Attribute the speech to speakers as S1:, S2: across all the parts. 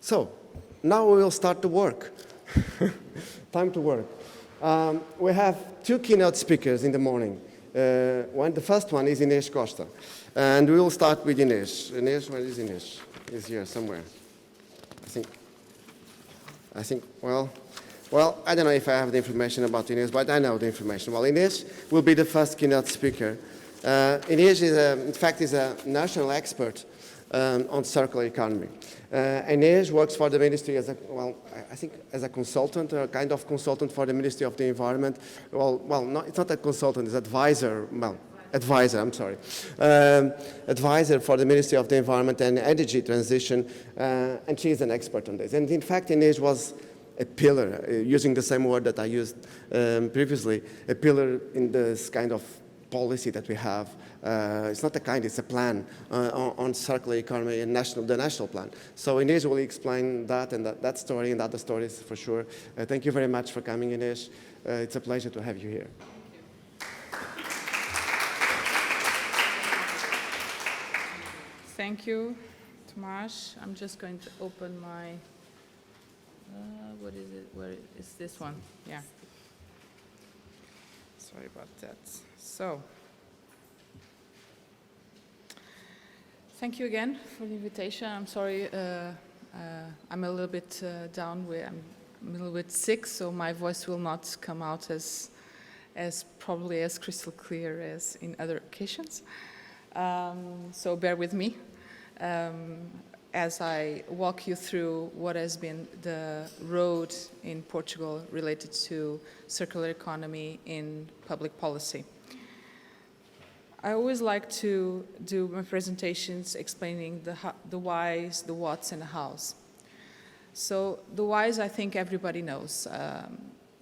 S1: So, now we will start to work. Time to work. We have two keynote speakers in the morning. The first one is Inês Costa. And we will start with Inês. Inês, where is Inês? Is here somewhere. I think, well, I don't know if I have the information about Inês, but I know the information. Well, Inês will be the first keynote speaker. Inês in fact, is a national expert on circular economy. Inês works for the ministry as a consultant, or a kind of consultant for the Ministry of the Environment. It's not a consultant, it's advisor. Advisor for the Ministry of the Environment and Energy Transition, and she is an expert on this. And in fact, Inês was a pillar, using the same word that I used previously, a pillar in this kind of policy that we have. It's not a kind, it's a plan on circular economy and the national plan. So Inês will explain that and that story and other stories for sure. Thank you very much for coming, Inês. It's a pleasure to have you here.
S2: Thank you, Tomasz. I'm just going to open my, what is it? Where is this one? Yeah. Sorry about that. So, thank you again for the invitation. I'm sorry, I'm a little bit down. I'm a little bit sick, so my voice will not come out as probably as crystal clear as in other occasions. So bear with me as I walk you through what has been the road in Portugal related to circular economy in public policy. I always like to do my presentations explaining the whys, the whats, and the hows. So the whys, I think everybody knows.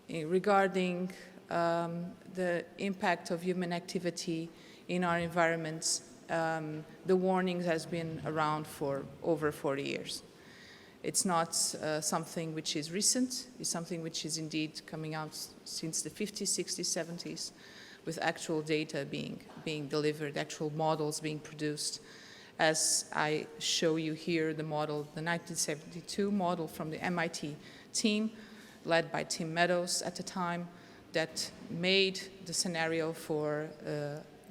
S2: Regarding the impact of human activity in our environments, the warning has been around for over 40 years. It's not something which is recent. It's something which is indeed coming out since the 50s, 60s, 70s, with actual data being delivered, actual models being produced. As I show you here, the model, the 1972 model from the MIT team, led by Tim Meadows at the time, that made the scenario for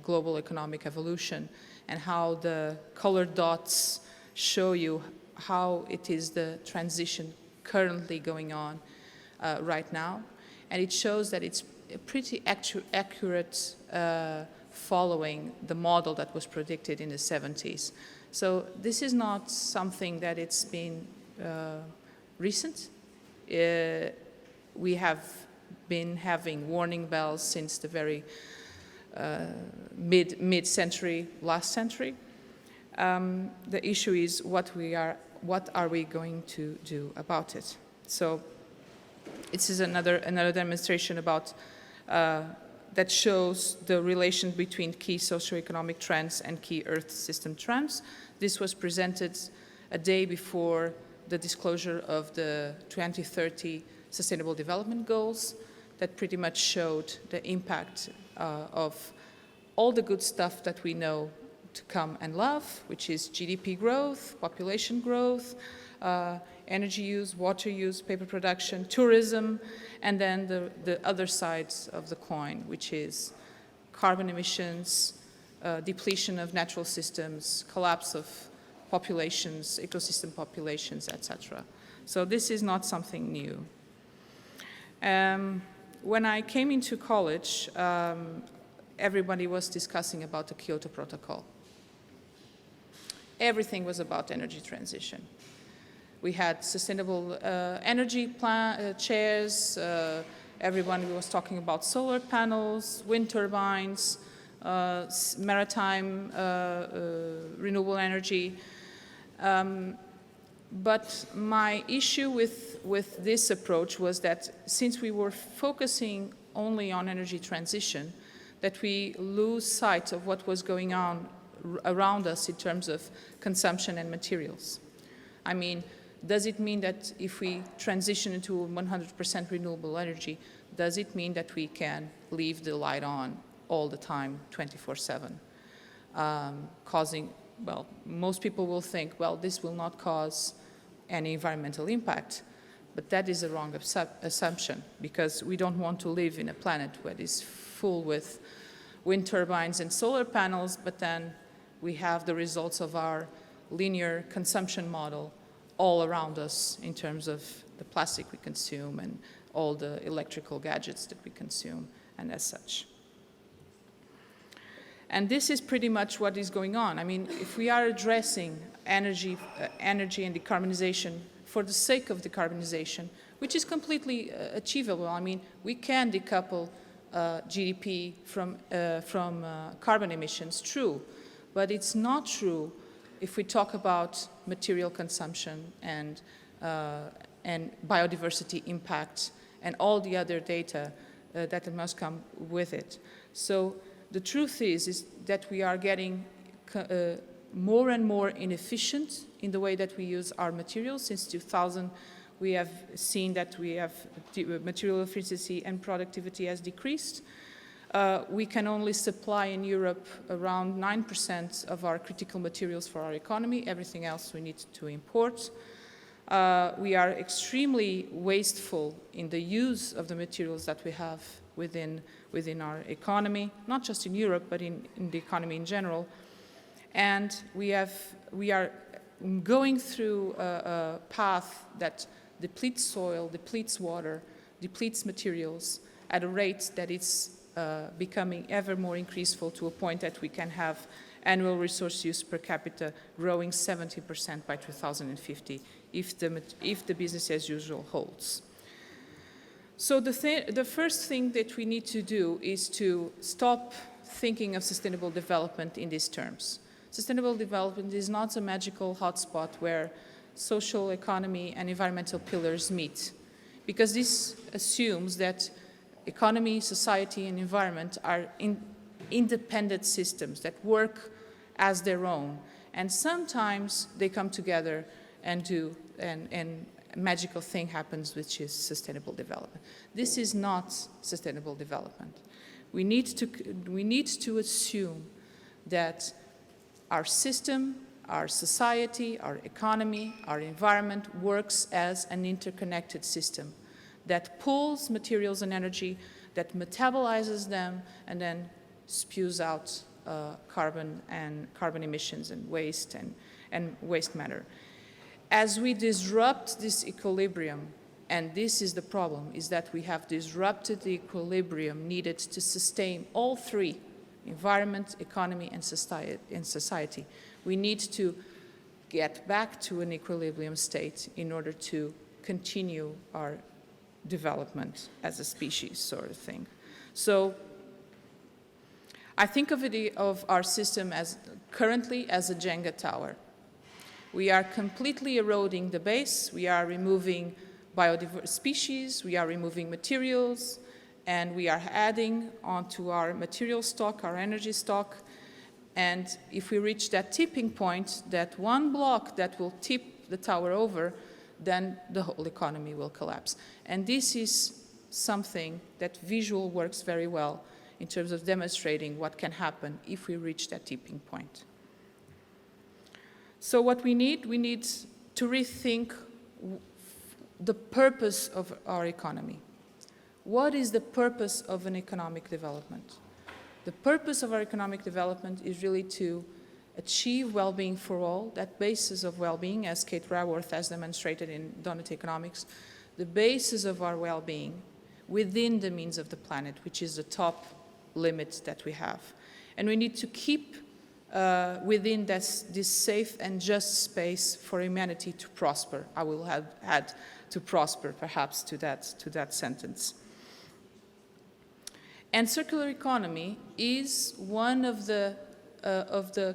S2: global economic evolution, and how the colored dots show you how it is the transition currently going on right now. And it shows that it's a pretty accurate following the model that was predicted in the 70s. So this is not something that it's been recent. We have been having warning bells since the very mid-century, last century. The issue is what are we going to do about it? So this is another demonstration about that shows the relation between key socioeconomic trends and key Earth system trends. This was presented a day before the disclosure of the 2030 Sustainable Development Goals that pretty much showed the impact of all the good stuff that we know to come and love, which is GDP growth, population growth, energy use, water use, paper production, tourism, and then the other sides of the coin, which is carbon emissions, depletion of natural systems, collapse of populations, ecosystem populations, etc. So this is not something new. When I came into college, everybody was discussing about the Kyoto Protocol. Everything was about energy transition. We had sustainable energy chairs. Everyone was talking about solar panels, wind turbines, maritime renewable energy. But my issue with this approach was that since we were focusing only on energy transition, that we lose sight of what was going on around us in terms of consumption and materials. I mean, does it mean that if we transition into 100% renewable energy, does it mean that we can leave the light on all the time, 24/7, causing, well, most people will think, well, this will not cause any environmental impact. But that is a wrong assumption, because we don't want to live in a planet where it is full with wind turbines and solar panels, but then we have the results of our linear consumption model all around us in terms of the plastic we consume and all the electrical gadgets that we consume, and as such. And this is pretty much what is going on. I mean, if we are addressing energy and decarbonization for the sake of decarbonization, which is completely achievable. I mean, we can decouple GDP from carbon emissions, true, but it's not true if we talk about material consumption and biodiversity impact and all the other data that must come with it. So the truth is that we are getting more and more inefficient in the way that we use our materials. Since 2000, we have seen that we have material efficiency and productivity has decreased. We can only supply in Europe around 9% of our critical materials for our economy. Everything else we need to import. We are extremely wasteful in the use of the materials that we have within our economy, not just in Europe, but in the economy in general. And we are going through a path that depletes soil, depletes water, depletes materials at a rate that is becoming ever more increaseful, to a point that we can have annual resource use per capita growing 70% by 2050 if the business as usual holds. So the first thing that we need to do is to stop thinking of sustainable development in these terms. Sustainable development is not a magical hotspot where social, economy, and environmental pillars meet, because this assumes that economy, society, and environment are independent systems that work as their own, and sometimes they come together and a magical thing happens, which is sustainable development. This is not sustainable development. We need to assume that our system, our society, our economy, our environment works as an interconnected system that pulls materials and energy, that metabolizes them, and then spews out carbon emissions and waste waste matter. As we disrupt this equilibrium, and this is the problem, is that we have disrupted the equilibrium needed to sustain all three, environment, economy, and society. We need to get back to an equilibrium state in order to continue our development as a species, sort of thing. So I think of our system as currently as a Jenga tower. We are completely eroding the base. We are removing biodiverse species. We are removing materials. And we are adding onto our material stock, our energy stock. And if we reach that tipping point, that one block that will tip the tower over, then the whole economy will collapse. And this is something that visual works very well in terms of demonstrating what can happen if we reach that tipping point. So what we need to rethink the purpose of our economy. What is the purpose of an economic development? The purpose of our economic development is really to achieve well-being for all, that basis of well-being, as Kate Raworth has demonstrated in Donut Economics, the basis of our well-being within the means of the planet, which is the top limit that we have. And we need to keep within this safe and just space for humanity to prosper. I will add to prosper, perhaps, to that sentence. And circular economy is one of the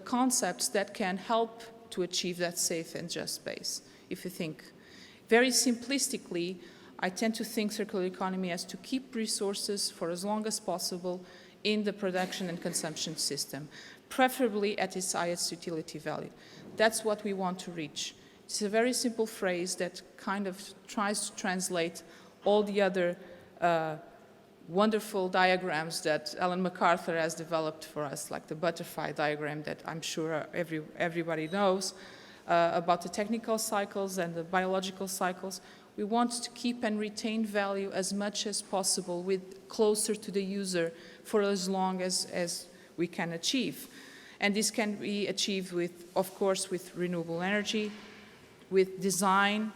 S2: concepts that can help to achieve that safe and just space. If you think very simplistically, I tend to think circular economy as to keep resources for as long as possible in the production and consumption system, preferably at its highest utility value. That's what we want to reach. It's a very simple phrase that kind of tries to translate all the other wonderful diagrams that Ellen MacArthur has developed for us, like the butterfly diagram that I'm sure everybody knows. about the technical cycles and the biological cycles. We want to keep and retain value as much as possible closer to the user for as long as we can achieve. And this can be achieved with, of course, with renewable energy, with design,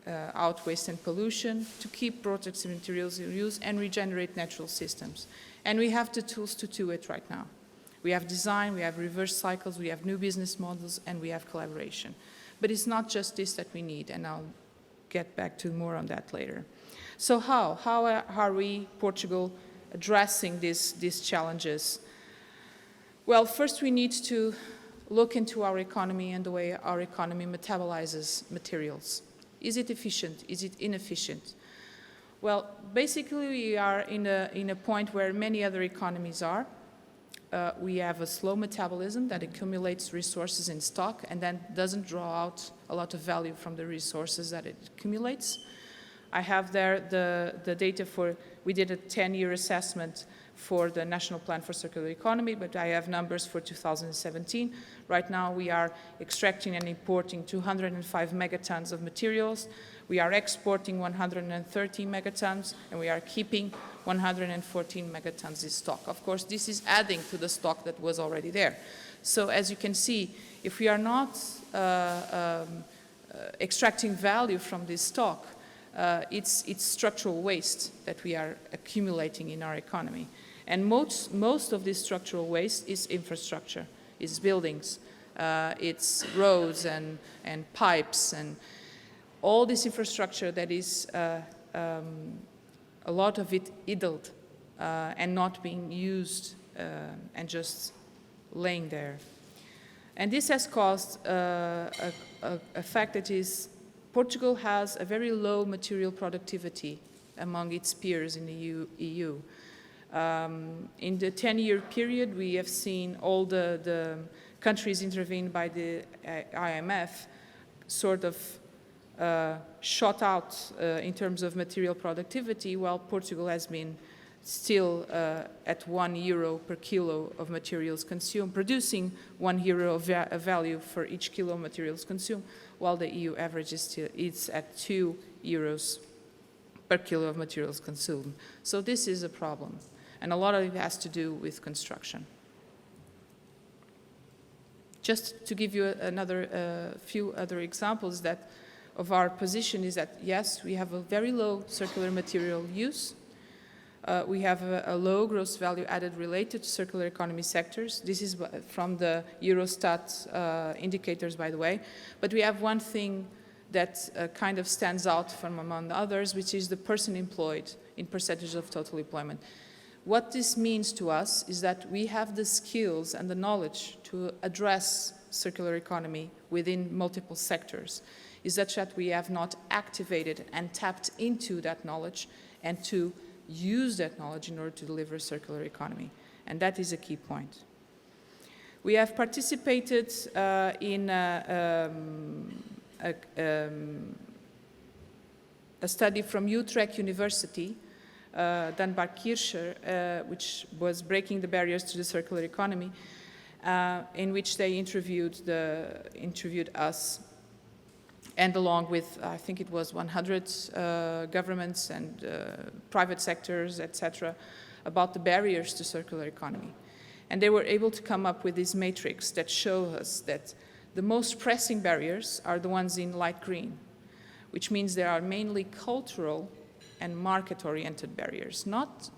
S2: out waste and pollution, to keep protected materials in use and regenerate natural systems. And we have the tools to do it right now. We have design, we have reverse cycles, we have new business models, and we have collaboration. But it's not just this that we need, and I'll get back to more on that later. So how are we, Portugal, addressing these challenges? Well, first we need to look into our economy and the way our economy metabolizes materials. Is it efficient? Is it inefficient? Well, basically we are in a point where many other economies are. We have a slow metabolism that accumulates resources in stock and then doesn't draw out a lot of value from the resources that it accumulates. I have there the data for, we did a 10-year assessment for the National Plan for Circular Economy, but I have numbers for 2017. Right now we are extracting and importing 205 megatons of materials. We are exporting 130 megatons, and we are keeping 114 megatons in stock. Of course, this is adding to the stock that was already there. So as you can see, if we are not extracting value from this stock, it's structural waste that we are accumulating in our economy. And most of this structural waste is infrastructure, is buildings, it's roads and pipes, and all this infrastructure that is a lot of it idled and not being used and just laying there. And this has caused a fact that is Portugal has a very low material productivity among its peers in the EU. In the 10-year period, we have seen all the countries intervened by the IMF sort of shot out in terms of material productivity, while Portugal has been still at €1 per kilo of materials consumed, producing €1 of value for each kilo of materials consumed, while the EU average is at €2 per kilo of materials consumed. So this is a problem, and a lot of it has to do with construction. Just to give you another few other examples of our position is that, yes, we have a very low circular material use. We have a low gross value added related to circular economy sectors. This is from the Eurostat indicators, by the way. But we have one thing that kind of stands out from among the others, which is the person employed in percentage of total employment. What this means to us is that we have the skills and the knowledge to address circular economy within multiple sectors, is such that we have not activated and tapped into that knowledge and to use that knowledge in order to deliver a circular economy. And that is a key point. We have participated in a study from Utrecht University done by Kircher, which was breaking the barriers to the circular economy, in which they interviewed us, and along with, I think it was 100 governments and private sectors, etc., about the barriers to circular economy. And they were able to come up with this matrix that shows us that the most pressing barriers are the ones in light green, which means they are mainly cultural and market-oriented barriers, not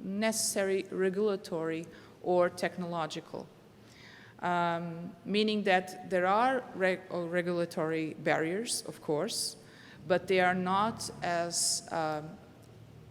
S2: necessarily regulatory or technological. Meaning that there are regulatory barriers, of course, but they are not as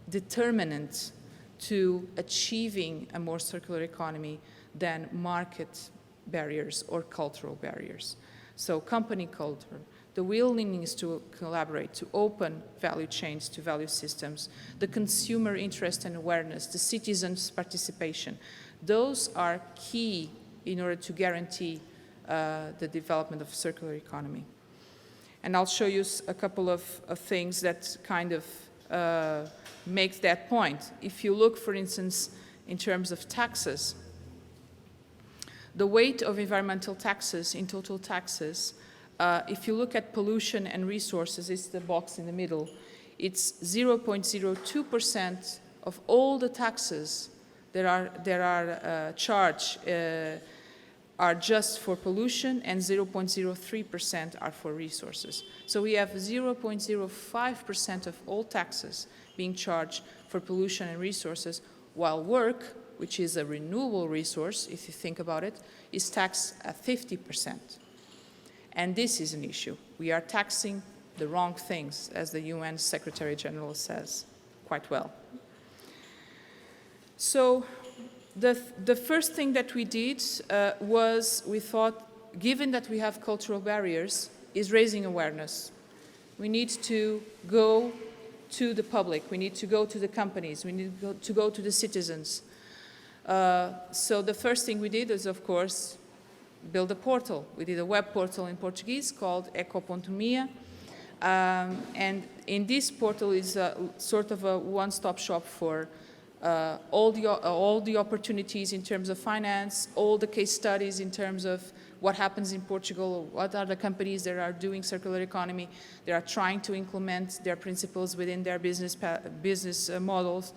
S2: determinant to achieving a more circular economy than market barriers or cultural barriers. So company culture, the willingness to collaborate, to open value chains to value systems, the consumer interest and awareness, the citizens' participation, those are key in order to guarantee the development of circular economy. And I'll show you a couple of things that kind of make that point. If you look, for instance, in terms of taxes, the weight of environmental taxes in total taxes If you look at pollution and resources, it's the box in the middle. It's 0.02% of all the taxes that are charged are just for pollution, and 0.03% are for resources. So we have 0.05% of all taxes being charged for pollution and resources, while work, which is a renewable resource, if you think about it, is taxed at 50%. And this is an issue. We are taxing the wrong things, as the UN Secretary General says quite well. So the first thing that we did was we thought, given that we have cultural barriers, is raising awareness. We need to go to the public. We need to go to the companies. We need to go to the citizens. So the first thing we did is, of course, build a portal. We did a web portal in Portuguese called Eco.me. And in this portal is sort of a one-stop shop for all the opportunities in terms of finance, all the case studies in terms of what happens in Portugal, what are the companies that are doing circular economy, that are trying to implement their principles within their business models.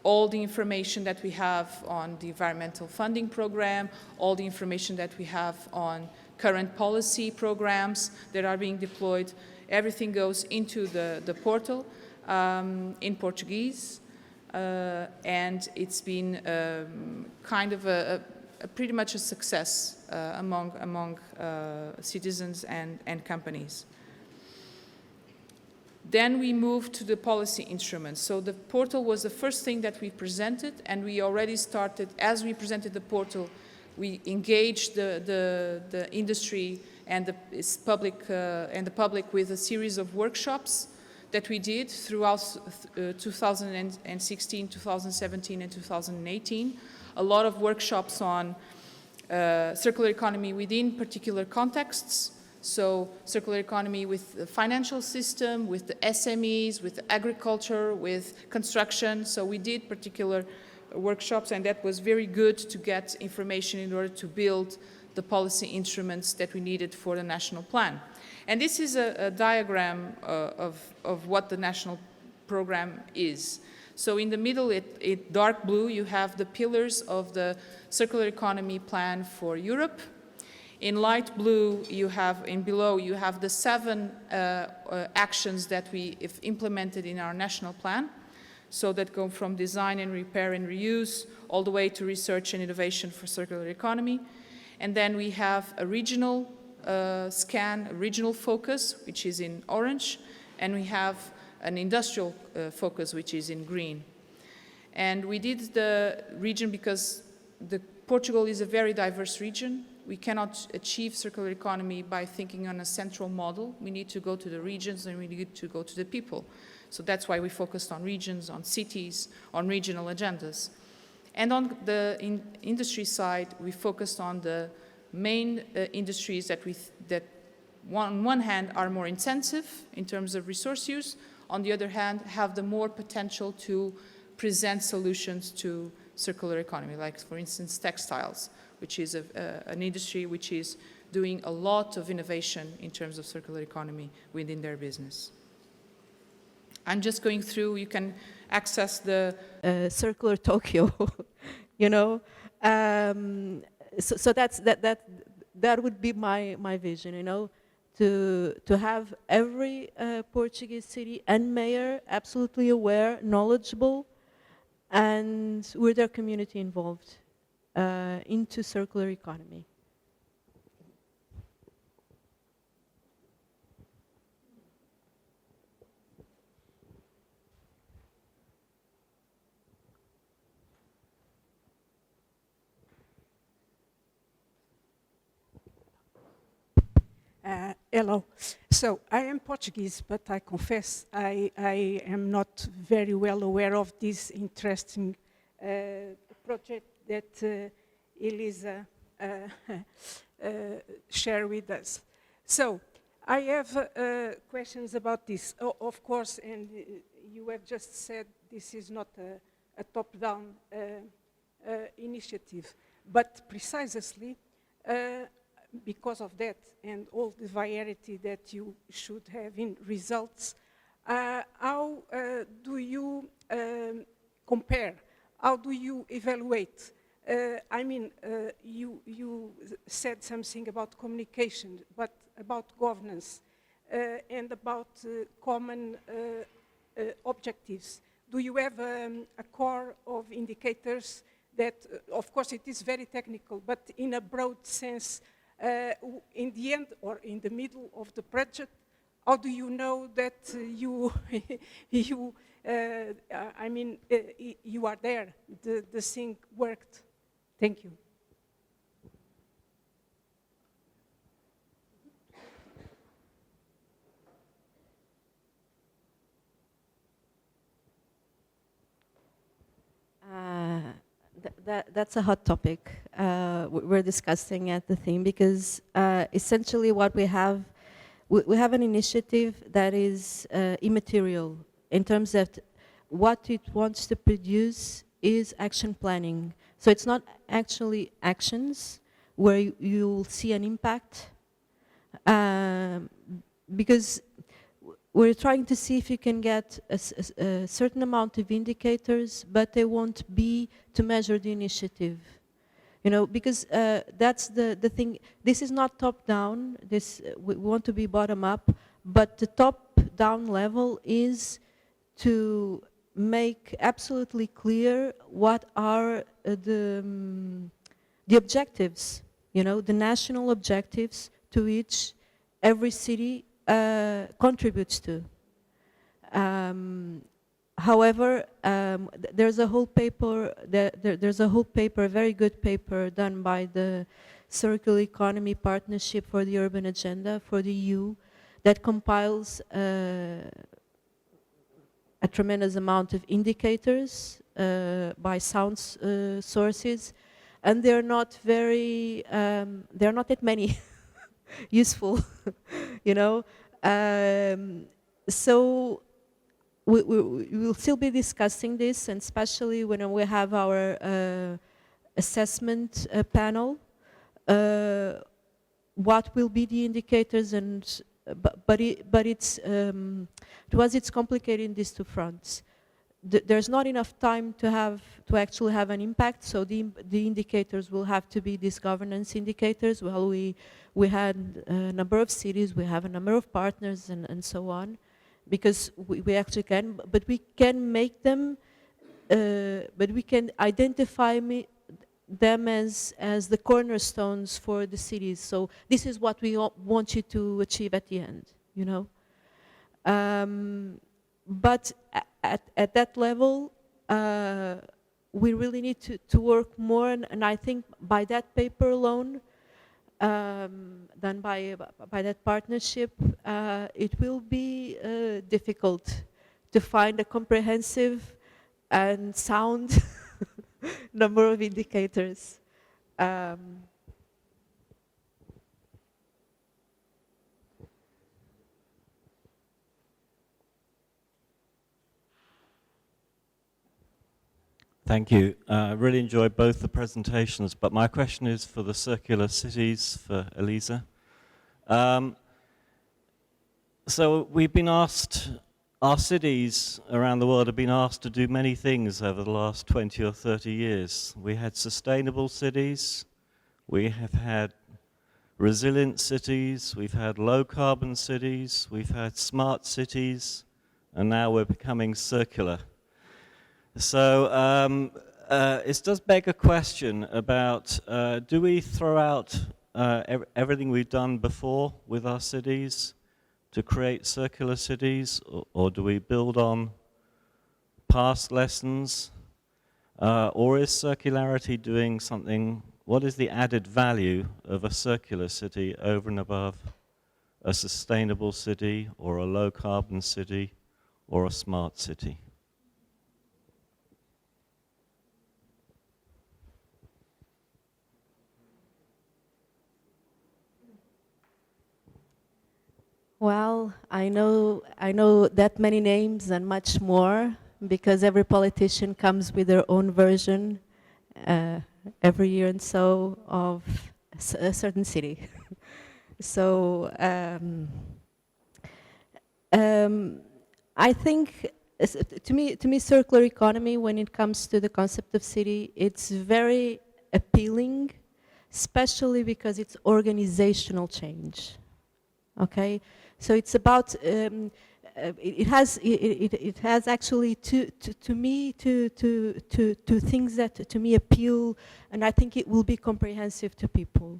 S2: All the information that we have on the environmental funding program, all the information that we have on current policy programs that are being deployed, everything goes into the portal in Portuguese. And it's been kind of pretty much a success among citizens and companies. Then we moved to the policy instruments. So the portal was the first thing that we presented, and we already started, as we presented the portal, we engaged the industry and the public with a series of workshops that we did throughout 2016, 2017, and 2018. A lot of workshops on circular economy within particular contexts. So circular economy with the financial system, with the SMEs, with agriculture, with construction. So we did particular workshops, and that was very good to get information in order to build the policy instruments that we needed for the national plan. And this is a diagram of what the national program is. So in the middle, in dark blue, you have the pillars of the circular economy plan for Europe. In light blue, you have, below, you have the 7 actions that we have implemented in our national plan. So that go from design and repair and reuse, all the way to research and innovation for circular economy. And then we have a regional scan, a regional focus, which is in orange, and we have an industrial focus, which is in green. And we did the region because Portugal is a very diverse region. We cannot achieve circular economy by thinking on a central model. We need to go to the regions, and we need to go to the people. So that's why we focused on regions, on cities, on regional agendas. And on the industry side, we focused on the main industries that on one hand are more intensive in terms of resource use, on the other hand have the more potential to present solutions to circular economy, like for instance textiles, which is an industry which is doing a lot of innovation in terms of circular economy within their business. I'm just going through, you can access the
S3: circular Tokyo, you know. So that would be my vision, you know, to have every Portuguese city and mayor absolutely aware, knowledgeable, and with their community involved into circular economy.
S4: Hello. So I am Portuguese, but I confess I am not very well aware of this interesting project that Elisa shared with us. So I have questions about this. Of course, and you have just said this is not a top-down initiative, but precisely because of that and all the variety that you should have in results, how do you compare? How do you evaluate? I mean, you said something about communication, but about governance and about common objectives. Do you have a core of indicators that, of course, it is very technical, but in a broad sense, in the end or in the middle of the project, how do you know that you are there, the thing worked? Thank you.
S3: That's a hot topic we're discussing at the thing, because essentially what we have an initiative that is immaterial in terms that what it wants to produce is action planning. So it's not actually actions where you'll see an impact, because we're trying to see if you can get a certain amount of indicators, but they won't be to measure the initiative. You know, because that's the thing. This is not top-down. We want to be bottom-up, but the top-down level is to make absolutely clear what are the objectives, you know, the national objectives to which every city contributes to. However, there's a whole paper, there's a whole paper, a very good paper done by the Circular Economy Partnership for the Urban Agenda for the EU that compiles a tremendous amount of indicators by sound sources, and they're not very, they're not that many useful, you know. So we will still be discussing this, and especially when we have our assessment panel, what will be the indicators, and but it's to us it's complicated in these two fronts. There's not enough time to actually have an impact, so the indicators will have to be these governance indicators. Well, we had a number of cities, we have a number of partners, and so on, because we actually can, but we can make them, but we can identify them as the cornerstones for the cities. So this is what we want you to achieve at the end, you know. But at that level, we really need to work more, and I think by that paper alone, done by that partnership, it will be difficult to find a comprehensive and sound number of indicators.
S5: Thank you. I really enjoyed both the presentations, but my question is for the circular cities, for Elisa. So we've been asked, our cities around the world have been asked to do many things over the last 20 or 30 years. We had sustainable cities, we have had resilient cities, we've had low carbon cities, we've had smart cities, and now we're becoming circular. So it does beg a question about, do we throw out everything we've done before with our cities to create circular cities, or do we build on past lessons? Or is circularity doing something, what is the added value of a circular city over and above a sustainable city, or a low carbon city, or a smart city?
S3: Well, I know that many names and much more, because every politician comes with their own version every year and so of a certain city. So I think, to me, circular economy, when it comes to the concept of city, it's very appealing, especially because it's organizational change. Okay, so it's about it has actually two things that to me appeal, and I think it will be comprehensive to people.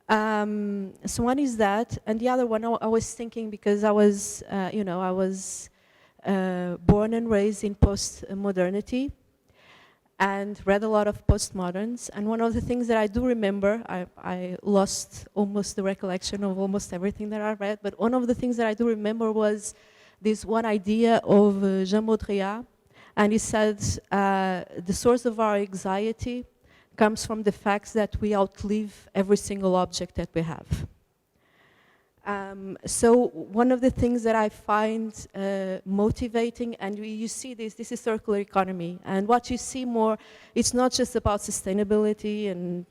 S3: So one is that, and the other one I was thinking, because I was I was born and raised in post-modernity and read a lot of postmoderns, and one of the things that I do remember, I lost almost the recollection of almost everything that I read, but one of the things that I do remember was this one idea of Jean Baudrillard, and he said, the source of our anxiety comes from the fact that we outlive every single object that we have. So one of the things that I find motivating, and you see this is circular economy, and what you see more, it's not just about sustainability and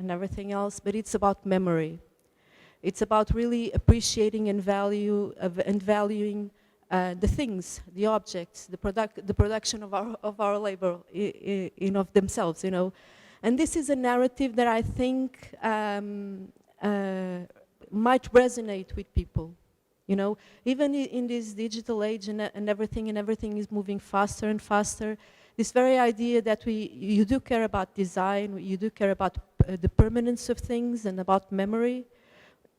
S3: everything else, but it's about memory. It's about really appreciating and valuing the things, the objects, the production of our labor in of themselves, you know. And this is a narrative that I think might resonate with people, you know. Even in this digital age and everything is moving faster and faster, this very idea that you do care about design, you do care about the permanence of things and about memory,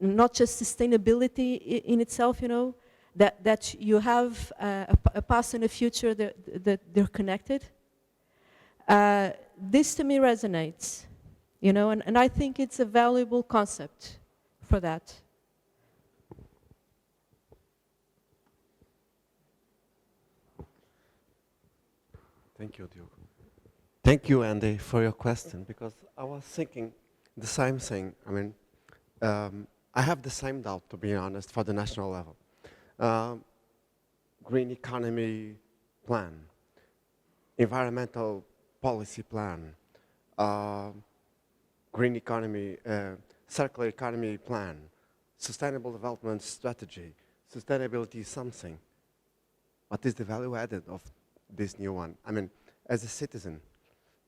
S3: not just sustainability in itself, you know, that you have a past and a future that they're connected. This to me resonates, you know, and I think it's a valuable concept for that.
S1: Thank you, Diogo. Thank you, Andy, for your question, because I was thinking the same thing. I mean, I have the same doubt, to be honest, for the national level. Green economy plan, environmental policy plan, green economy, circular economy plan, sustainable development strategy, sustainability is something. What is the value added of this new one? I mean, as a citizen,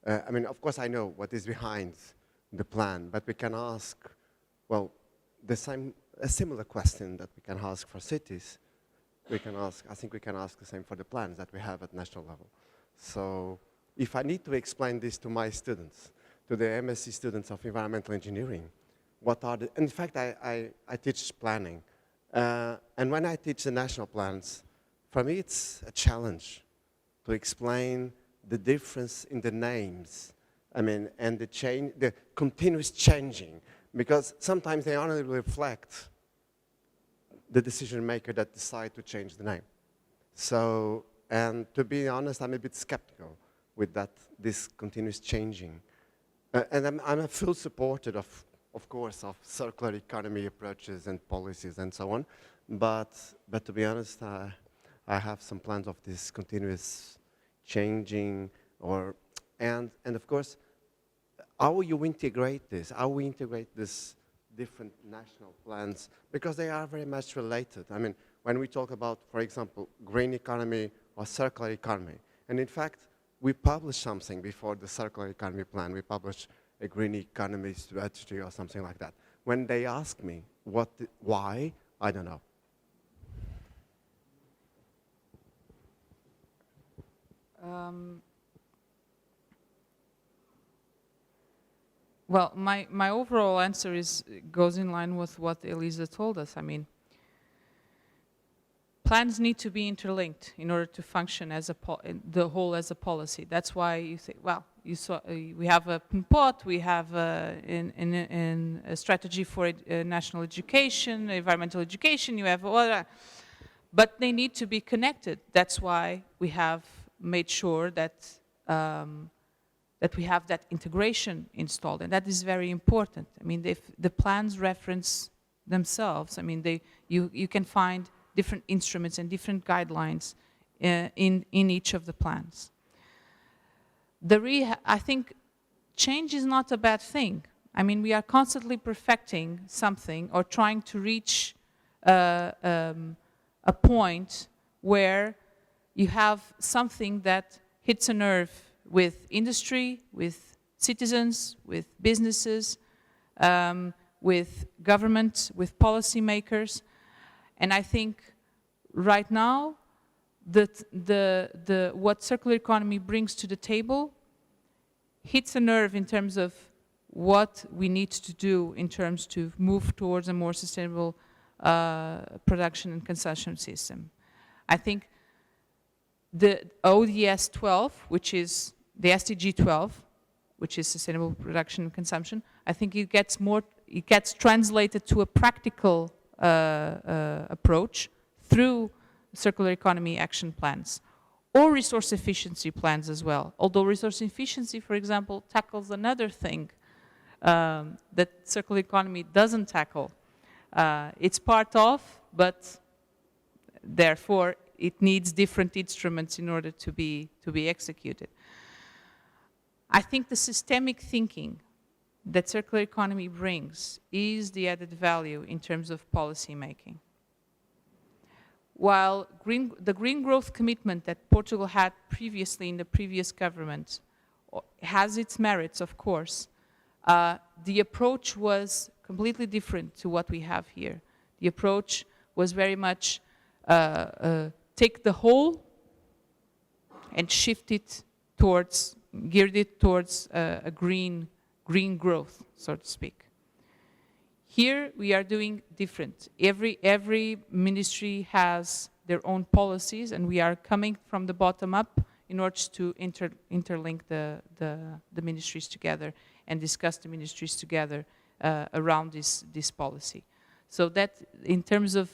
S1: I mean, of course I know what is behind the plan, but we can ask, well, a similar question that we can ask for cities, I think we can ask the same for the plans that we have at national level. So if I need to explain this to my students, to the MSc students of environmental engineering, what are the, in fact, I teach planning. And when I teach the national plans, for me it's a challenge to explain the difference in the names, I mean, and the continuous changing, because sometimes they only reflect the decision maker that decide to change the name. So, and to be honest, I'm a bit skeptical with this continuous changing. And I'm a full supporter of course, of circular economy approaches and policies and so on. But to be honest, I have some plans of this continuous changing, and of course, how you integrate this? How we integrate this different national plans, because they are very much related. I mean, when we talk about, for example, green economy or circular economy, and in fact, we published something before the circular economy plan. We published a green economy strategy or something like that. When they ask me why, I don't know.
S2: Well, my overall answer goes in line with what Elisa told us. I mean, plans need to be interlinked in order to function as the whole as a policy. That's why you say, well, we have a POT, we have a strategy for national education, environmental education, you have all, but they need to be connected. That's why we have made sure that that we have that integration installed, and that is very important. I mean, if the plans reference themselves, I mean, you can find different instruments and different guidelines in each of the plans. I think change is not a bad thing. I mean, we are constantly perfecting something or trying to reach a point where you have something that hits a nerve with industry, with citizens, with businesses, with government, with policymakers. And I think right now that what circular economy brings to the table hits a nerve in terms of what we need to do in terms to move towards a more sustainable production and consumption system. I think the ODS 12, which is the SDG 12, which is sustainable production and consumption, I think it gets translated to a practical approach through circular economy action plans or resource efficiency plans as well. Although resource efficiency, for example, tackles another thing that circular economy doesn't tackle. It's part of, but therefore it needs different instruments in order to be executed. I think the systemic thinking that circular economy brings is the added value in terms of policy making. While the green growth commitment that Portugal had previously in the previous government has its merits, of course, the approach was completely different to what we have here. The approach was very much take the whole and shift it towards, geared it towards a green growth, so to speak. Here we are doing different. Every ministry has their own policies, and we are coming from the bottom up in order to interlink the ministries together and discuss the ministries together around this policy. So that in terms of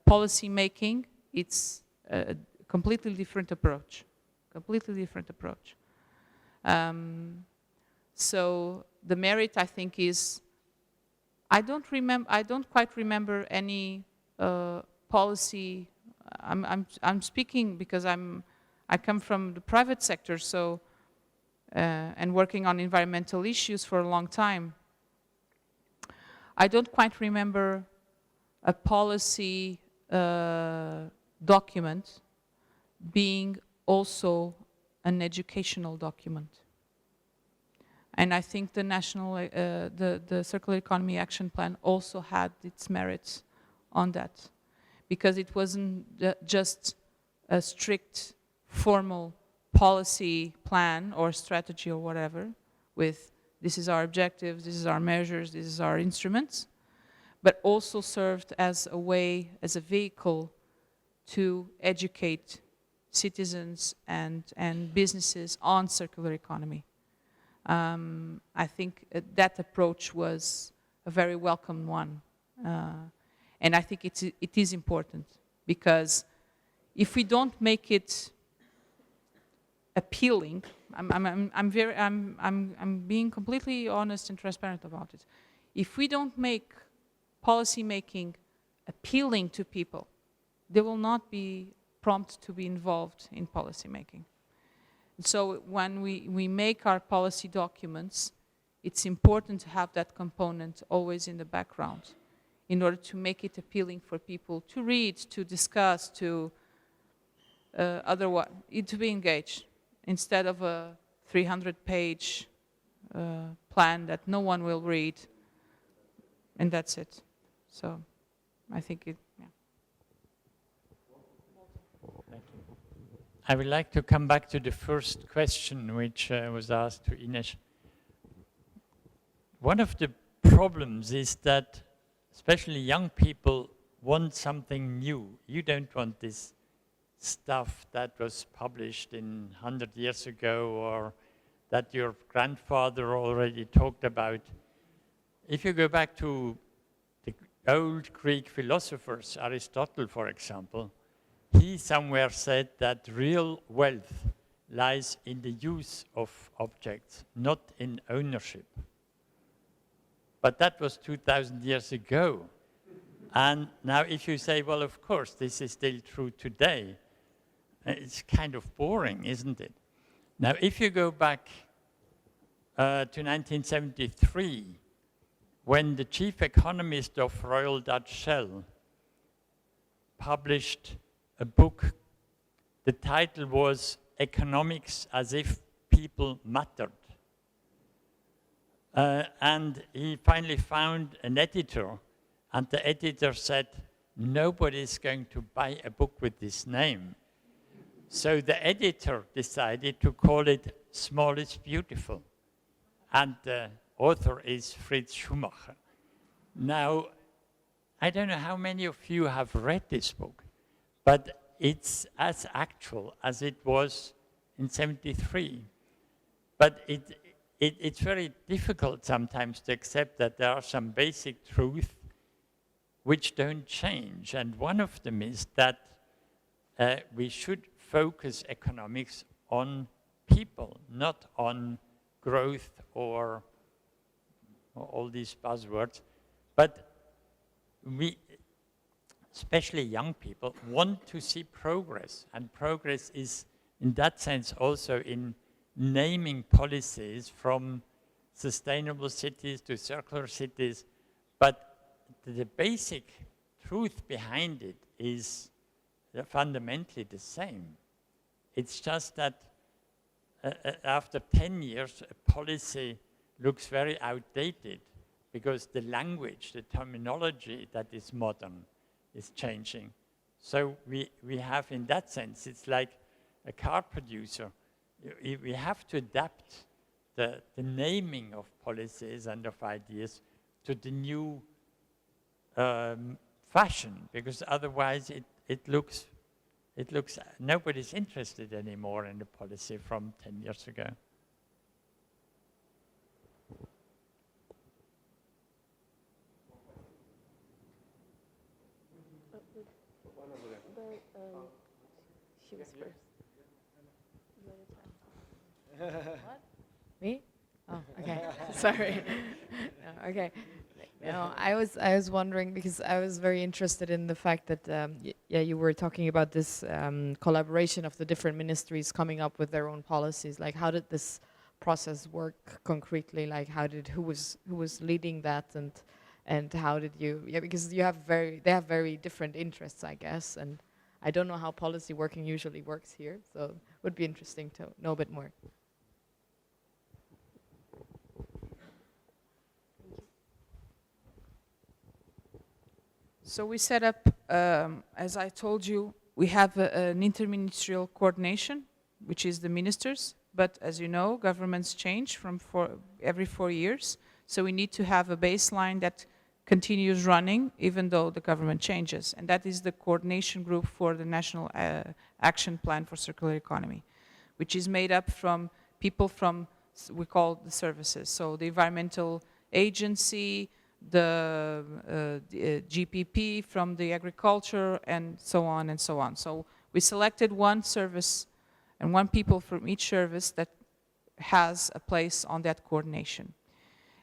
S2: policy making, it's a completely different approach. Completely different approach. So the merit, I think, is I don't quite remember any policy. I'm speaking because I come from the private sector, so and working on environmental issues for a long time. I don't quite remember a policy document being also an educational document. And I think the national, the Circular Economy Action Plan also had its merits on that, because it wasn't just a strict formal policy plan or strategy or whatever with this is our objectives, this is our measures, this is our instruments, but also served as a way, as a vehicle to educate citizens and businesses on circular economy. I think that approach was a very welcome one. And I think it is important, because if we don't make it appealing, I'm being completely honest and transparent about it. If we don't make policy making appealing to people, they will not be prompt to be involved in policy making. So when we make our policy documents, it's important to have that component always in the background in order to make it appealing for people to read, to discuss, to to be engaged, instead of a 300-page plan that no one will read, and that's it. So I think it, yeah.
S6: Thank you. I would like to come back to the first question which was asked to Ines. One of the problems is that especially young people want something new. You don't want this stuff that was published 100 years ago or that your grandfather already talked about. If you go back to the old Greek philosophers, Aristotle, for example, he somewhere said that real wealth lies in the use of objects, not in ownership. But that was 2,000 years ago. And now if you say, well, of course, this is still true today, it's kind of boring, isn't it? Now, if you go back to 1973, when the chief economist of Royal Dutch Shell published a book. The title was Economics as if People Mattered. And he finally found an editor, and the editor said, nobody's going to buy a book with this name. So the editor decided to call it Small is Beautiful. And the author is Fritz Schumacher. Now, I don't know how many of you have read this book, but it's as actual as it was in 73. But it's very difficult sometimes to accept that there are some basic truths which don't change. And one of them is that we should focus economics on people, not on growth or all these buzzwords. But we, especially young people, want to see progress. And progress is, in that sense, also in naming policies from sustainable cities to circular cities. But the basic truth behind it is fundamentally the same. It's just that after 10 years, a policy looks very outdated because the language, the terminology that is modern is changing. So we have, in that sense, it's like a car producer. We have to adapt the naming of policies and of ideas to the new fashion, because otherwise it looks, nobody's interested anymore in the policy from 10 years ago.
S7: She was first. What? Me? Oh, okay. Sorry. No, okay. No, I was wondering, because I was very interested in the fact that yeah, you were talking about this collaboration of the different ministries coming up with their own policies. Like, how did this process work concretely? Like, who was leading that, and how did you? Yeah, because they have very different interests, I guess, and I don't know how policy working usually works here, so it would be interesting to know a bit more.
S2: So we set up, as I told you, we have an interministerial coordination, which is the ministers. But as you know, governments change from every 4 years. So we need to have a baseline that continues running even though the government changes. And that is the coordination group for the National Action Plan for Circular Economy, which is made up from people from, we call the services. So the environmental agency, the GPP from the agriculture, and so on and so on. So we selected one service and one people from each service that has a place on that coordination.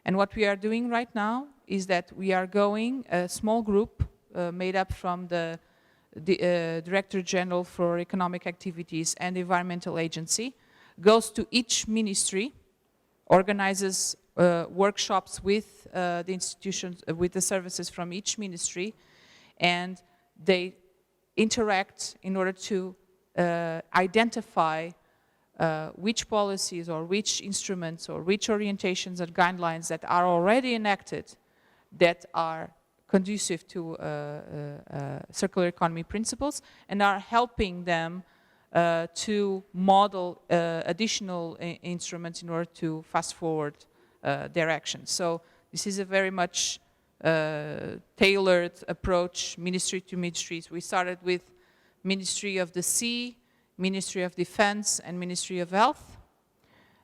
S2: And what we are doing right now is that we are going, a small group made up from the Director General for Economic Activities and the Environmental Agency, goes to each ministry, organizes workshops with the institutions, with the services from each ministry, and they interact in order to identify which policies or which instruments or which orientations and guidelines that are already enacted that are conducive to circular economy principles and are helping them to model additional instruments in order to fast forward their actions. So this is a very much tailored approach, ministry to ministries. We started with Ministry of the Sea, Ministry of Defense, and Ministry of Health.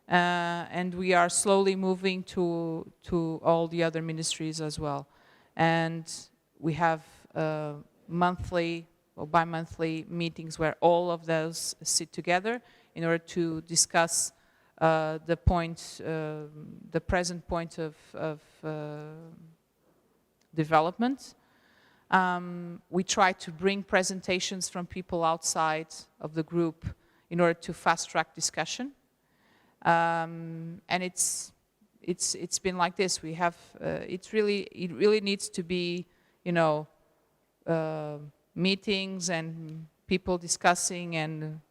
S2: And we are slowly moving to all the other ministries as well. And we have monthly or bi-monthly meetings where all of those sit together in order to discuss the present point of development. We try to bring presentations from people outside of the group in order to fast-track discussion. And it's it's been like this. We have it really needs to be, you know, meetings and people discussing and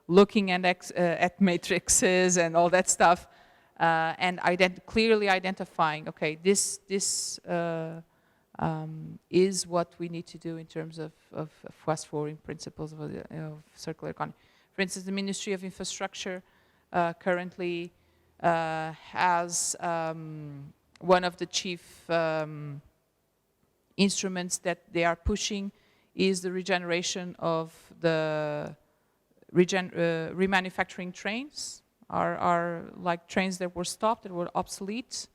S2: looking at matrices and all that stuff, and clearly identifying, okay, this is what we need to do in terms of fast-forwarding principles of circular economy. For instance, the Ministry of Infrastructure currently has one of the chief instruments that they are pushing is the regeneration of the remanufacturing trains, are like trains that were stopped, that were obsolete,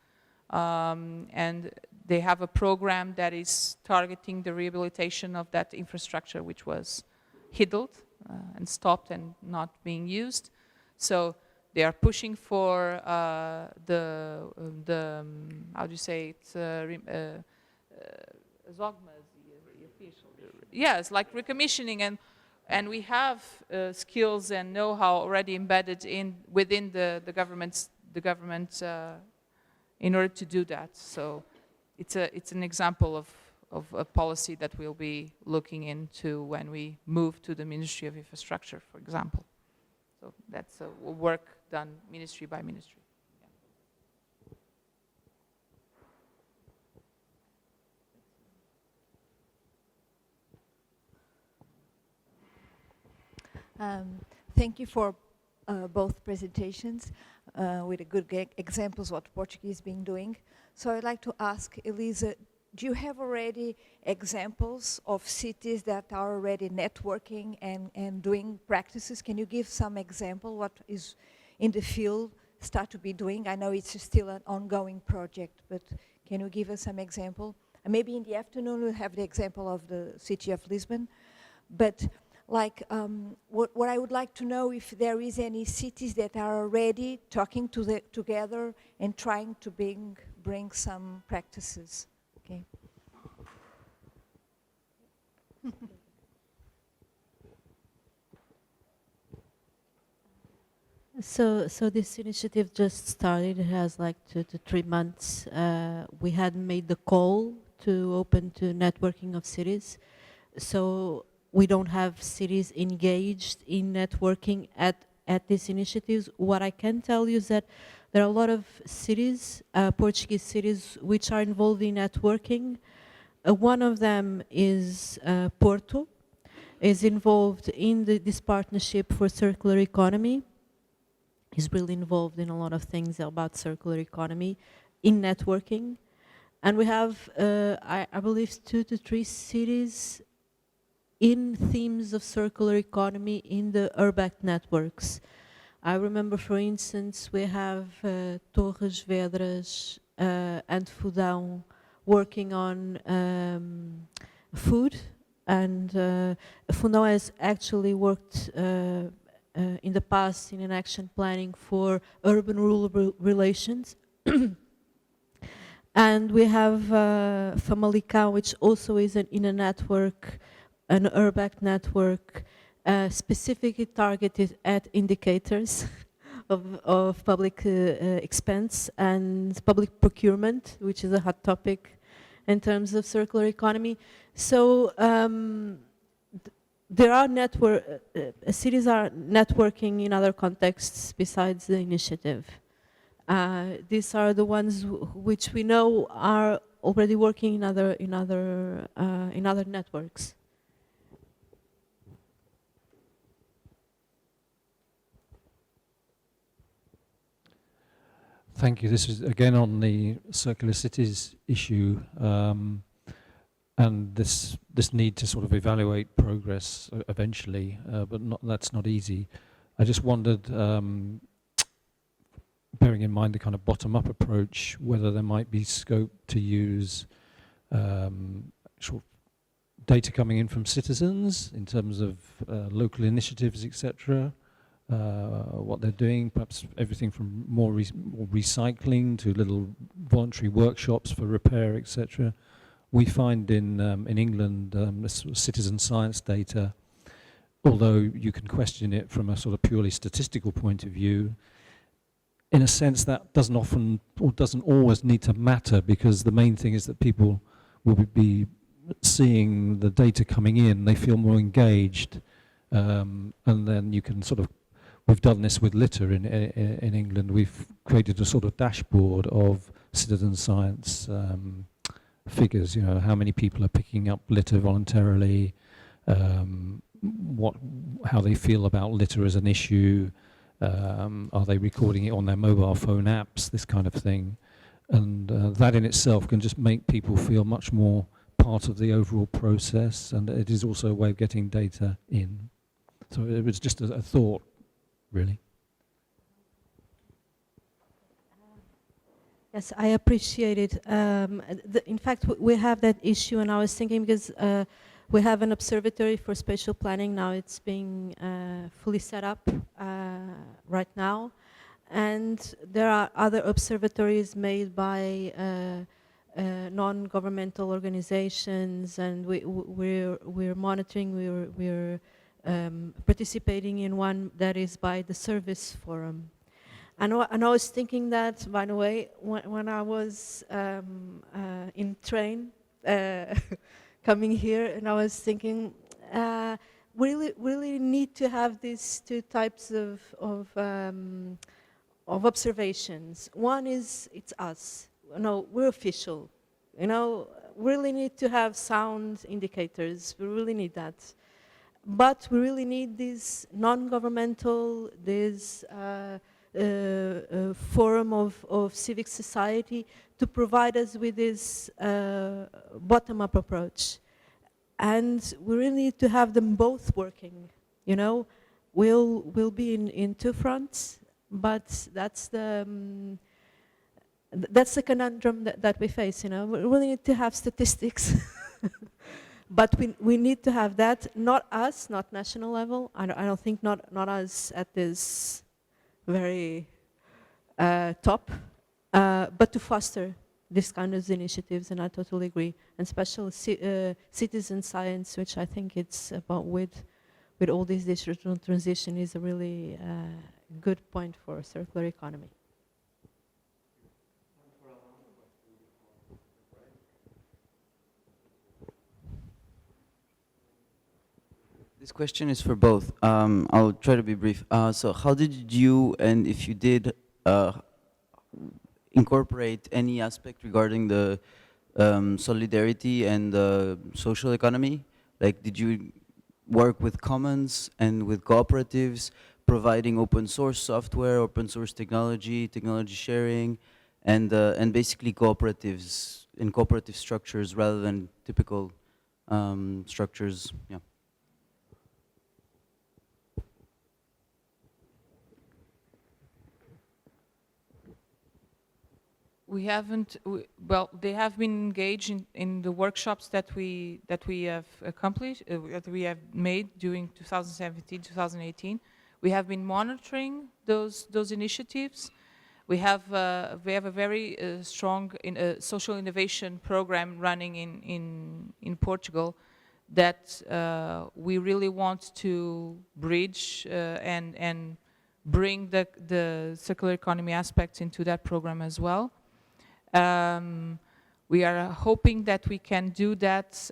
S2: and they have a program that is targeting the rehabilitation of that infrastructure which was idled and stopped and not being used. So they are pushing for how do you say it, yes, like recommissioning, and we have skills and know-how already embedded within the government in order to do that. So it's an example of a policy that we'll be looking into when we move to the Ministry of Infrastructure, for example. So that's a work done ministry by ministry.
S8: Thank you for both presentations with a good examples what Portuguese is being doing. So I'd like to ask Elisa, do you have already examples of cities that are already networking and doing practices? Can you give some example what is in the field start to be doing? I know it's still an ongoing project, but can you give us some example? And maybe in the afternoon we'll have the example of the city of Lisbon. But like, what I would like to know if there is any cities that are already talking together and trying to bring some practices. Okay.
S3: So this initiative just started. It has like 2 to 3 months. We had made the call to open to networking of cities. So we don't have cities engaged in networking at these initiatives. What I can tell you is that there are a lot of cities, Portuguese cities, which are involved in networking. One of them is Porto, is involved in this partnership for circular economy. Is really involved in a lot of things about circular economy in networking. And we have, I believe, 2 to 3 cities in themes of circular economy in the urban networks. I remember, for instance, we have Torres Vedras and Fudão working on food, and Fudão has actually worked in the past in an action planning for urban-rural relations. And we have Famalicão, which also is in a network, an urban network specifically targeted at indicators of public expense and public procurement, which is a hot topic in terms of circular economy. So there are cities are networking in other contexts besides the initiative. These are the ones which we know are already working in other networks.
S9: Thank you. This is again on the circular cities issue, and this need to sort of evaluate progress eventually, but that's not easy. I just wondered, bearing in mind the kind of bottom-up approach, whether there might be scope to use sort of data coming in from citizens in terms of local initiatives, etc. What they're doing, perhaps everything from more recycling to little voluntary workshops for repair, etc. We find in England this sort of citizen science data, although you can question it from a sort of purely statistical point of view, in a sense, that doesn't often or doesn't always need to matter, because the main thing is that people will be seeing the data coming in, they feel more engaged, and then you can sort of, we've done this with litter in England, we've created a sort of dashboard of citizen science figures, you know, how many people are picking up litter voluntarily, how they feel about litter as an issue, are they recording it on their mobile phone apps, this kind of thing. And that in itself can just make people feel much more part of the overall process, and it is also a way of getting data in. So it was just a thought, really.
S3: Yes, I appreciate it. In fact, we have that issue, and I was thinking because we have an observatory for spatial planning now. It's being fully set up right now, and there are other observatories made by non-governmental organizations, and we're monitoring. We're participating in one that is by the Service Forum. And I was thinking that, by the way, when I was in train coming here, and I was thinking, we really need to have these two types of observations. One is, it's us. No, we're official. You know, we really need to have sound indicators. We really need that. But we really need these non-governmental, this forum of civic society to provide us with this bottom-up approach. And we really need to have them both working. You know, we'll be in two fronts, but that's the conundrum that we face. You know, we really need to have statistics. But we need to have that, not us, not national level. I don't think not us at this very top, but to foster this kind of initiatives, and I totally agree. And especially citizen science, which I think it's about with all this digital transition, is a really good point for a circular economy.
S10: This question is for both. I'll try to be brief. So how did you, and if you did, incorporate any aspect regarding the solidarity and the social economy? Like, did you work with commons and with cooperatives, providing open source software, open source technology, technology sharing, and basically cooperatives in cooperative structures rather than typical structures? Yeah.
S2: We haven't. Well, they have been engaged in the workshops that we have accomplished, that we have made during 2017, 2018. We have been monitoring those initiatives. We have a very strong social innovation program running in Portugal that we really want to bridge and bring the circular economy aspects into that program as well. We are hoping that we can do that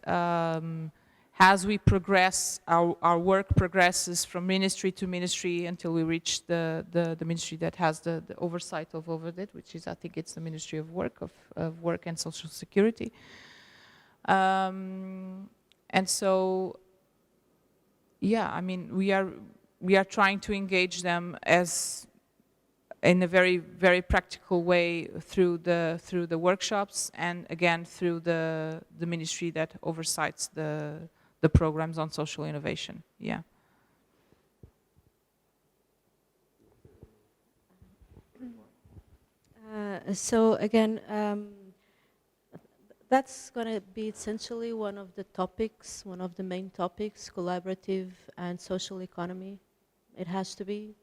S2: as we progress, our work progresses from ministry to ministry until we reach the ministry that has the oversight of over it, which is, I think it's the Ministry of Work, of Work and Social Security. And so, yeah, I mean, we are trying to engage them as in a very practical way through the workshops, and again through the ministry that oversees the programs on social innovation. Yeah.
S3: So again, that's going to be essentially one of the topics, one of the main topics: collaborative and social economy. It has to be.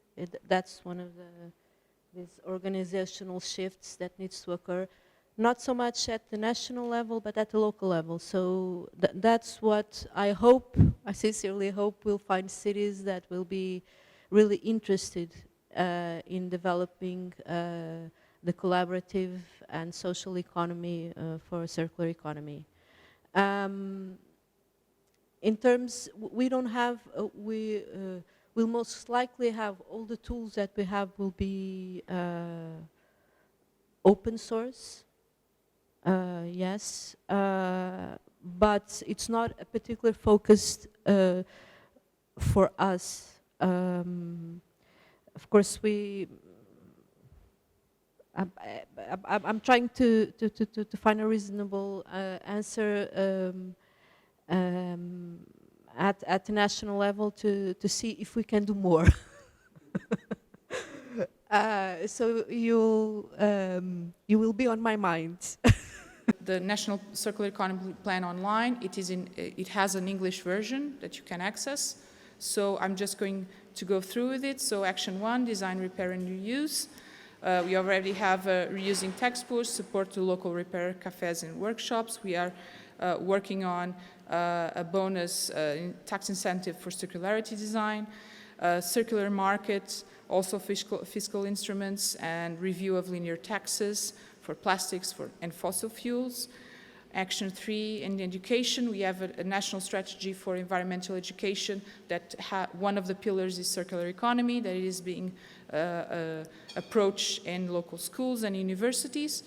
S3: That's one of these organizational shifts that needs to occur, not so much at the national level, but at the local level. So that's what I hope, I sincerely hope we'll find cities that will be really interested in developing the collaborative and social economy for a circular economy. In terms, we don't have, we'll most likely have all the tools that we have will be open source, yes, but it's not a particular focus for us. Of course, I'm trying to find a reasonable answer at the national level to see if we can do more. So you will be on my mind.
S2: The National Circular Economy Plan online, it has an English version that you can access. So I'm just going to go through with it. So Action 1, design, repair, and reuse. We already have reusing textbooks, support to local repair cafes and workshops. We are working on a bonus tax incentive for circularity design, circular market, also fiscal instruments, and review of linear taxes for plastics and fossil fuels. Action 3, in education, we have a national strategy for environmental education that one of the pillars is circular economy, that is being approached in local schools and universities.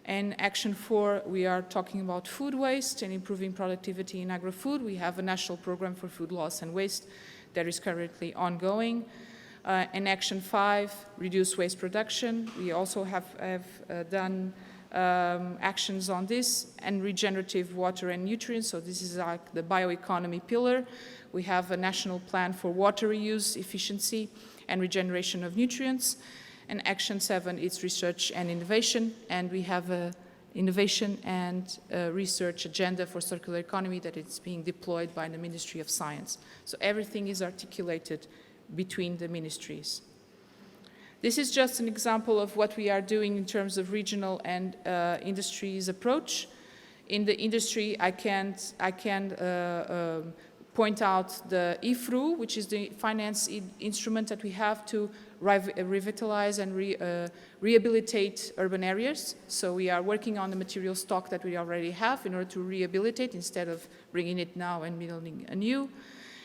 S2: And Action 4, we are talking about food waste and improving productivity in agri-food. We have a national program for food loss and waste that is currently ongoing. And Action 5, reduce waste production. We also have done actions on this, and regenerative water and nutrients. So this is like the bioeconomy pillar. We have a national plan for water reuse, efficiency, and regeneration of nutrients. And Action 7 is research and innovation, and we have a innovation and research agenda for circular economy that is being deployed by the Ministry of Science. So everything is articulated between the ministries. This is just an example of what we are doing in terms of regional and industries approach. In the industry, I can point out the IFRU, which is the finance instrument that we have to revitalize and rehabilitate urban areas. So we are working on the material stock that we already have in order to rehabilitate instead of bringing it now and building anew.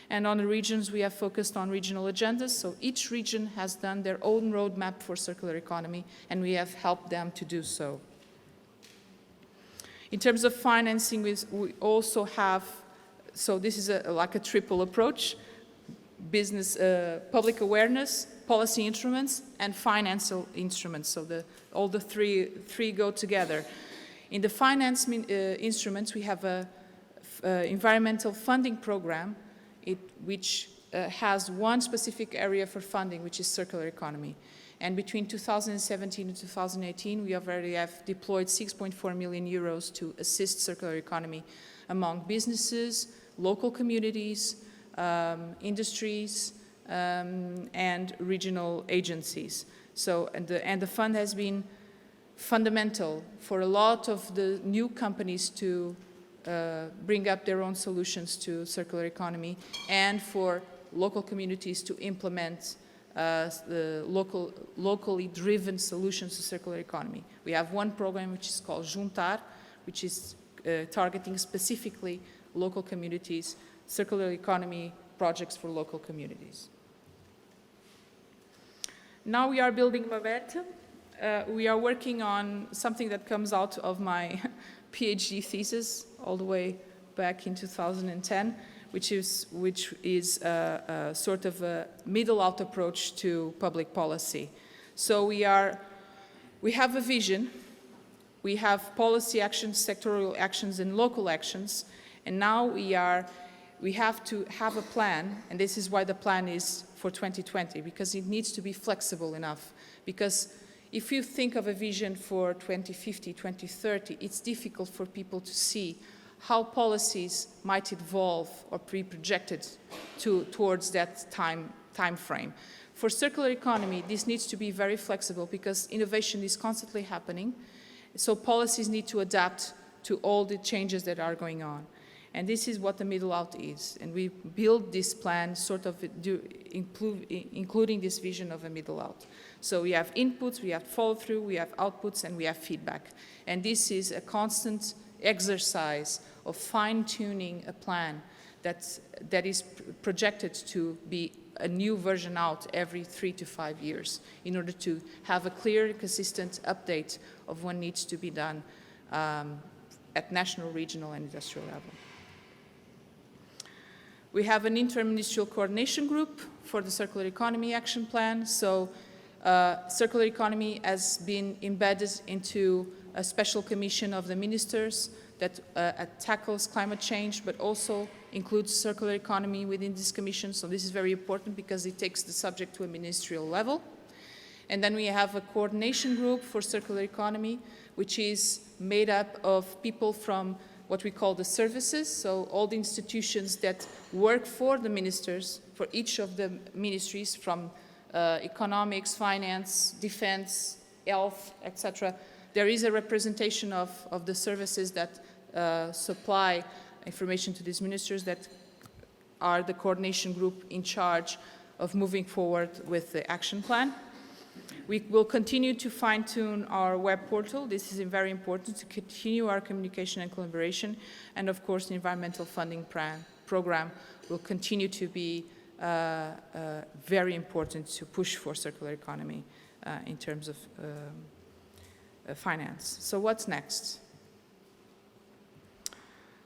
S2: And on the regions, we have focused on regional agendas. So each region has done their own roadmap for circular economy, and we have helped them to do so. In terms of financing, we also have, so this is like a triple approach: business, public awareness, policy instruments, and financial instruments. So all the three go together. In the finance instruments, we have a environmental funding program which has one specific area for funding, which is circular economy. And between 2017 and 2018, we already have deployed 6.4 million euros to assist circular economy among businesses, local communities, industries, and regional agencies. So, and the fund has been fundamental for a lot of the new companies to bring up their own solutions to circular economy, and for local communities to implement the locally driven solutions to circular economy. We have one program which is called Juntar, which is targeting specifically local communities, circular economy projects for local communities. Now we are building momentum. We are working on something that comes out of my PhD thesis all the way back in 2010, which is sort of a middle-out approach to public policy. So we have a vision, we have policy actions, sectoral actions, and local actions, and now we have to have a plan, and this is why the plan is for 2020, because it needs to be flexible enough. Because if you think of a vision for 2050, 2030, it's difficult for people to see how policies might evolve or be projected towards that time frame. For circular economy, this needs to be very flexible because innovation is constantly happening, so policies need to adapt to all the changes that are going on. And this is what the middle out is. And we build this plan sort of including this vision of a middle out. So we have inputs, we have follow-through, we have outputs, and we have feedback. And this is a constant exercise of fine-tuning a plan that is projected to be a new version out every 3 to 5 years in order to have a clear, consistent update of what needs to be done at national, regional, and industrial level. We have an interministerial coordination group for the Circular Economy Action Plan. So circular economy has been embedded into a special commission of the ministers that tackles climate change, but also includes circular economy within this commission. So this is very important because it takes the subject to a ministerial level. And then we have a coordination group for circular economy, which is made up of people from what we call the services, so all the institutions that work for the ministers, for each of the ministries, from economics, finance, defense, health, etc. There is a representation of the services that supply information to these ministers that are the coordination group in charge of moving forward with the action plan. We will continue to fine-tune our web portal. This is very important to continue our communication and collaboration. And of course, the environmental funding program will continue to be very important to push for circular economy in terms of finance. So what's next?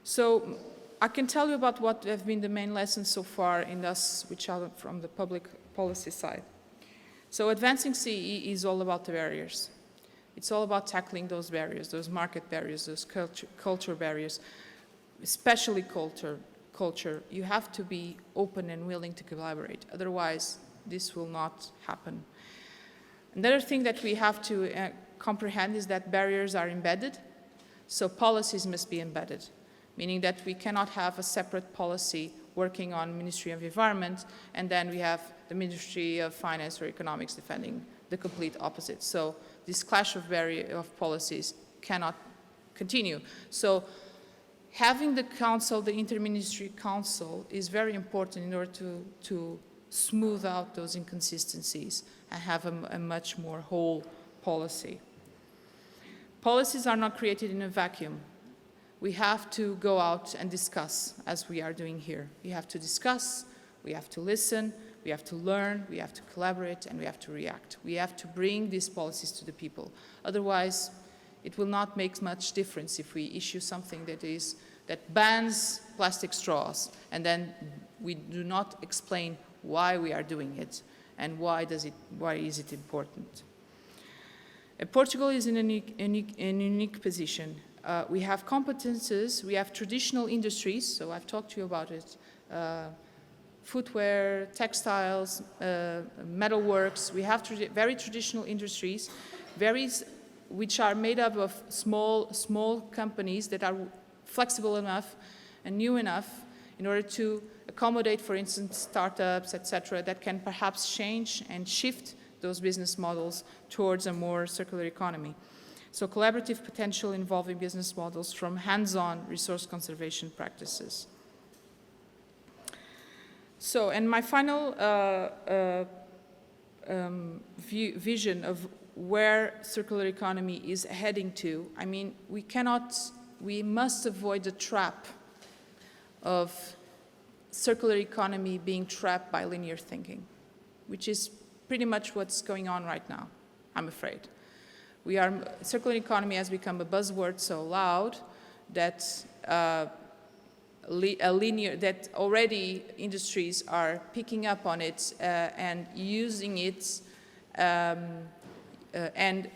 S2: So I can tell you about what have been the main lessons so far in us, which are from the public policy side. So advancing CE is all about the barriers. It's all about tackling those barriers, those market barriers, those culture barriers, especially culture. You have to be open and willing to collaborate. Otherwise, this will not happen. Another thing that we have to comprehend is that barriers are embedded, so policies must be embedded, meaning that we cannot have a separate policy working on Ministry of Environment, and then we have the Ministry of Finance or Economics defending the complete opposite. So this clash of policies cannot continue. So having the council, the interministry council, is very important in order to smooth out those inconsistencies and have a much more whole policy. Policies are not created in a vacuum. We have to go out and discuss, as we are doing here. We have to discuss, we have to listen, we have to learn, we have to collaborate, and we have to react. We have to bring these policies to the people. Otherwise, it will not make much difference if we issue something that bans plastic straws, and then we do not explain why we are doing it and why is it important. Portugal is in a unique position. We have competences, we have traditional industries, so I've talked to you about it, footwear, textiles, metalworks. We have very traditional industries, which are made up of small companies that are flexible enough and new enough in order to accommodate, for instance, startups, etc., that can perhaps change and shift those business models towards a more circular economy. So collaborative potential involving business models from hands-on resource conservation practices. So, and my final vision of where circular economy is heading to, I mean, we must avoid the trap of circular economy being trapped by linear thinking, which is pretty much what's going on right now, I'm afraid. Circular economy has become a buzzword so loud that that already industries are picking up on it and using it and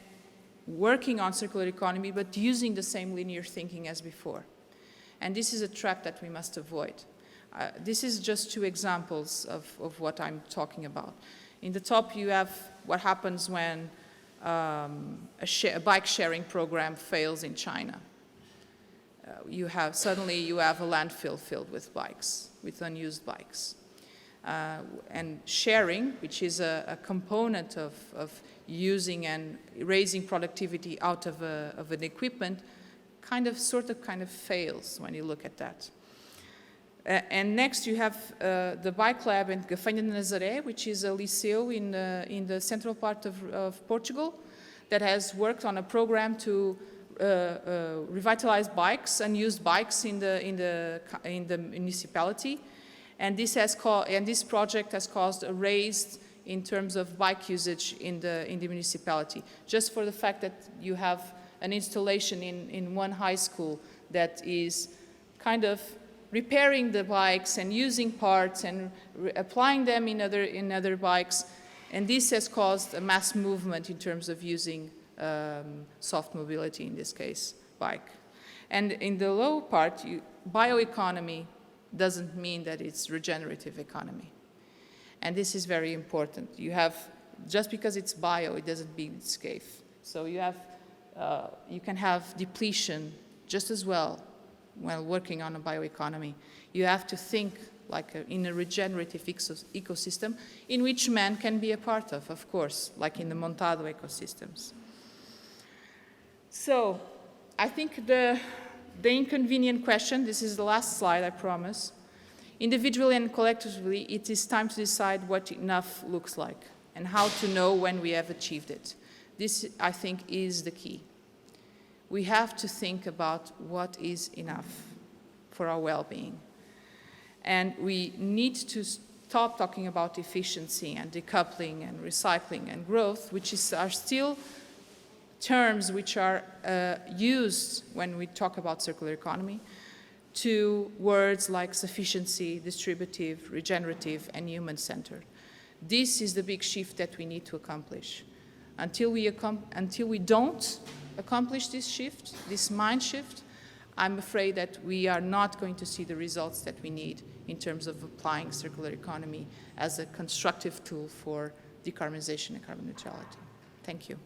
S2: working on circular economy, but using the same linear thinking as before. And this is a trap that we must avoid. This is just two examples of what I'm talking about. In the top, you have what happens when a bike sharing program fails in China. Suddenly you have a landfill filled with bikes, with unused bikes. And sharing, which is a component of using and raising productivity out of an equipment, kind of fails when you look at that. And next you have the Bike Lab in Gafanha de Nazaré, which is a liceu in the central part of Portugal that has worked on a program to revitalize bikes, unused bikes in the municipality. And this project has caused a raise in terms of bike usage in the municipality, just for the fact that you have an installation in one high school that is kind of repairing the bikes and using parts and applying them in other bikes. And this has caused a mass movement in terms of using soft mobility, in this case, bike. And in the low part, bioeconomy doesn't mean that it's regenerative economy. And this is very important. You have, just because it's bio, it doesn't mean it's safe. So you can have depletion just as well while working on a bioeconomy. You have to think like in a regenerative ecosystem in which man can be a part of course, like in the Montado ecosystems. So I think the inconvenient question, this is the last slide, I promise. Individually and collectively, it is time to decide what enough looks like and how to know when we have achieved it. This, I think, is the key. We have to think about what is enough for our well-being. And we need to stop talking about efficiency and decoupling and recycling and growth, which are still terms which are used when we talk about circular economy, to words like sufficiency, distributive, regenerative, and human-centered. This is the big shift that we need to accomplish. Until we don't accomplish this shift, this mind shift, I'm afraid that we are not going to see the results that we need in terms of applying circular economy as a constructive tool for decarbonization and carbon neutrality. Thank you.